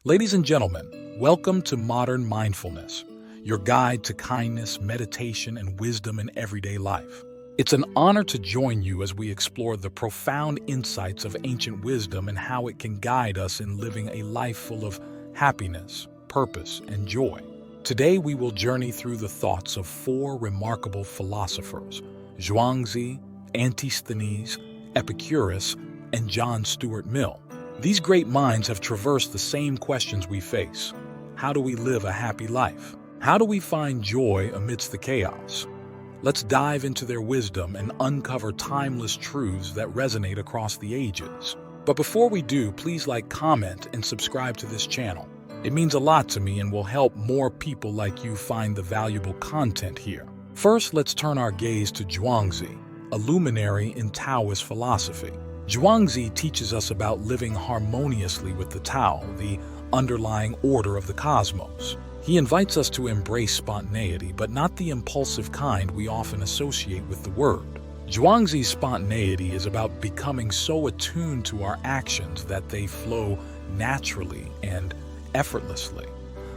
Ladies and gentlemen, welcome to Modern Mindfulness, your guide to kindness, meditation, and wisdom in everyday life. It's an honor to join you as we explore the profound insights of ancient wisdom and how it can guide us in living a life full of happiness, purpose, and joy. Today we will journey through the thoughts of four remarkable philosophers: Zhuangzi, Antisthenes, Epicurus, and John Stuart Mill. These great minds have traversed the same questions we face. How do we live a happy life? How do we find joy amidst the chaos? Let's dive into their wisdom and uncover timeless truths that resonate across the ages. But before we do, please like, comment, and subscribe to this channel. It means a lot to me and will help more people like you find the valuable content here. First, let's turn our gaze to Zhuangzi, a luminary in Taoist philosophy. Zhuangzi teaches us about living harmoniously with the Tao, the underlying order of the cosmos. He invites us to embrace spontaneity, but not the impulsive kind we often associate with the word. Zhuangzi's spontaneity is about becoming so attuned to our actions that they flow naturally and effortlessly,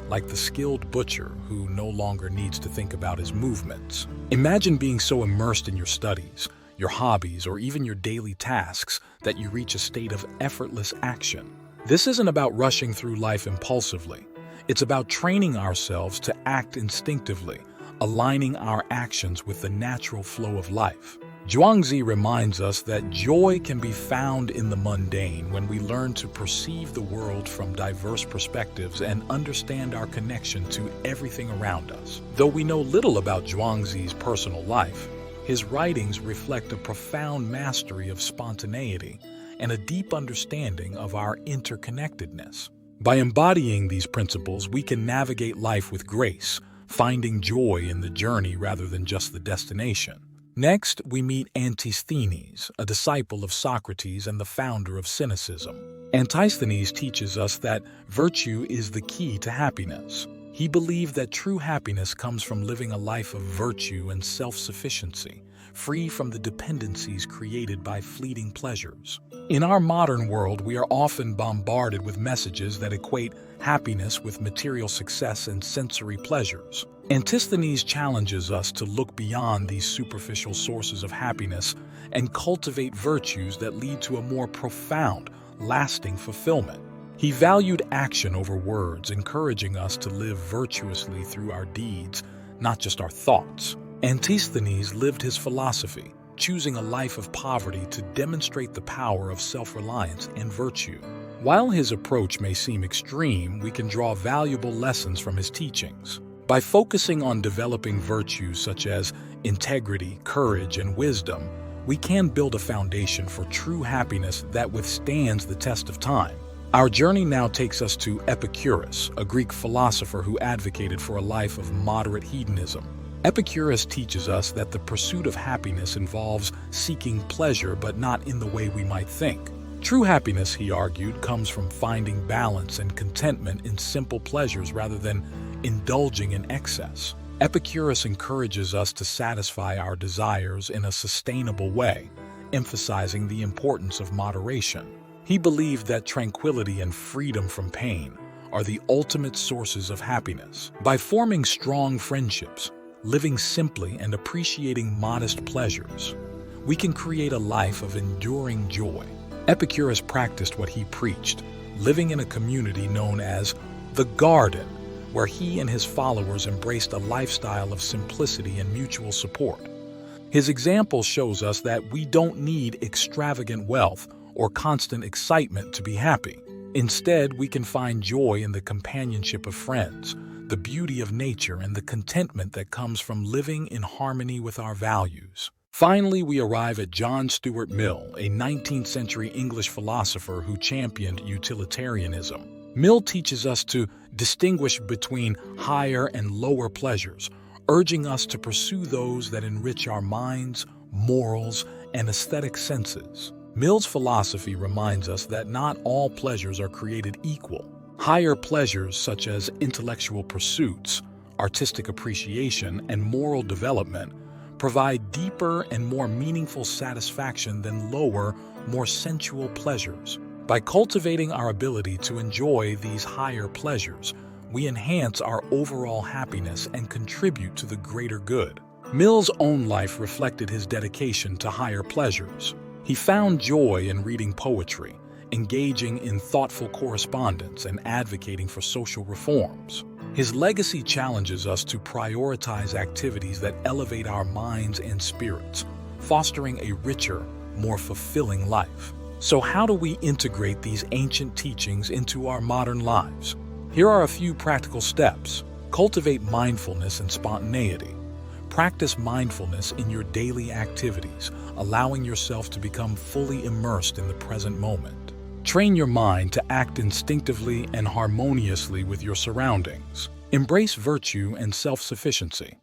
like the skilled butcher who no longer needs to think about his movements. Imagine being so immersed in your studies, your hobbies, or even your daily tasks that you reach a state of effortless action. This isn't about rushing through life impulsively. It's about training ourselves to act instinctively, aligning our actions with the natural flow of life. Zhuangzi reminds us that joy can be found in the mundane when we learn to perceive the world from diverse perspectives and understand our connection to everything around us. Though we know little about Zhuangzi's personal life, his writings reflect a profound mastery of spontaneity and a deep understanding of our interconnectedness. By embodying these principles, we can navigate life with grace, finding joy in the journey rather than just the destination. Next, we meet Antisthenes, a disciple of Socrates and the founder of cynicism. Antisthenes teaches us that virtue is the key to happiness. He believed that true happiness comes from living a life of virtue and self-sufficiency, free from the dependencies created by fleeting pleasures. In our modern world, we are often bombarded with messages that equate happiness with material success and sensory pleasures. Antisthenes challenges us to look beyond these superficial sources of happiness and cultivate virtues that lead to a more profound, lasting fulfillment. He valued action over words, encouraging us to live virtuously through our deeds, not just our thoughts. Antisthenes lived his philosophy, choosing a life of poverty to demonstrate the power of self-reliance and virtue. While his approach may seem extreme, we can draw valuable lessons from his teachings. By focusing on developing virtues such as integrity, courage, and wisdom, we can build a foundation for true happiness that withstands the test of time. Our journey now takes us to Epicurus, a Greek philosopher who advocated for a life of moderate hedonism. Epicurus teaches us that the pursuit of happiness involves seeking pleasure, but not in the way we might think. True happiness, he argued, comes from finding balance and contentment in simple pleasures rather than indulging in excess. Epicurus encourages us to satisfy our desires in a sustainable way, emphasizing the importance of moderation. He believed that tranquility and freedom from pain are the ultimate sources of happiness. By forming strong friendships, living simply, and appreciating modest pleasures, we can create a life of enduring joy. Epicurus practiced what he preached, living in a community known as the Garden, where he and his followers embraced a lifestyle of simplicity and mutual support. His example shows us that we don't need extravagant wealth or constant excitement to be happy. Instead, we can find joy in the companionship of friends, the beauty of nature, and the contentment that comes from living in harmony with our values. Finally, we arrive at John Stuart Mill, a 19th century English philosopher who championed utilitarianism. Mill teaches us to distinguish between higher and lower pleasures, urging us to pursue those that enrich our minds, morals, and aesthetic senses. Mill's philosophy reminds us that not all pleasures are created equal. Higher pleasures such as intellectual pursuits, artistic appreciation, and moral development provide deeper and more meaningful satisfaction than lower, more sensual pleasures. By cultivating our ability to enjoy these higher pleasures, we enhance our overall happiness and contribute to the greater good. Mill's own life reflected his dedication to higher pleasures. He found joy in reading poetry, engaging in thoughtful correspondence, and advocating for social reforms. His legacy challenges us to prioritize activities that elevate our minds and spirits, fostering a richer, more fulfilling life. So how do we integrate these ancient teachings into our modern lives? Here are a few practical steps. Cultivate mindfulness and spontaneity. Practice mindfulness in your daily activities, allowing yourself to become fully immersed in the present moment. Train your mind to act instinctively and harmoniously with your surroundings. Embrace virtue and self-sufficiency.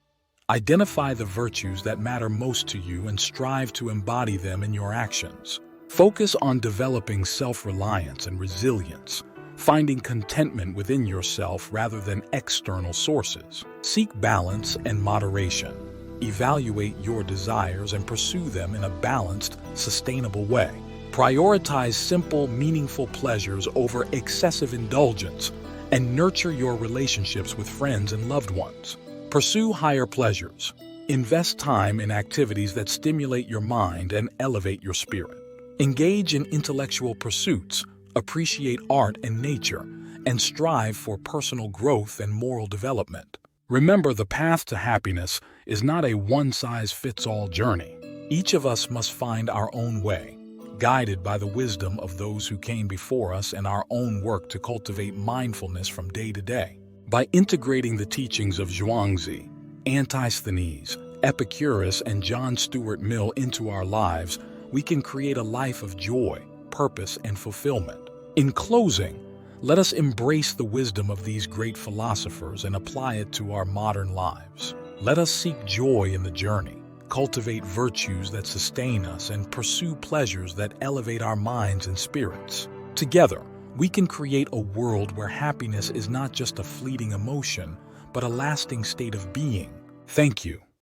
Identify the virtues that matter most to you and strive to embody them in your actions. Focus on developing self-reliance and resilience, finding contentment within yourself rather than external sources. Seek balance and moderation. Evaluate your desires and pursue them in a balanced, sustainable way. Prioritize simple, meaningful pleasures over excessive indulgence, and nurture your relationships with friends and loved ones. Pursue higher pleasures. Invest time in activities that stimulate your mind and elevate your spirit. Engage in intellectual pursuits, appreciate art and nature, and strive for personal growth and moral development. Remember, the path to happiness is not a one-size-fits-all journey. Each of us must find our own way, guided by the wisdom of those who came before us and our own work to cultivate mindfulness from day to day. By integrating the teachings of Zhuangzi, Antisthenes, Epicurus, and John Stuart Mill into our lives, we can create a life of joy, purpose, and fulfillment. In closing, let us embrace the wisdom of these great philosophers and apply it to our modern lives. Let us seek joy in the journey, cultivate virtues that sustain us, and pursue pleasures that elevate our minds and spirits. Together, we can create a world where happiness is not just a fleeting emotion, but a lasting state of being. Thank you.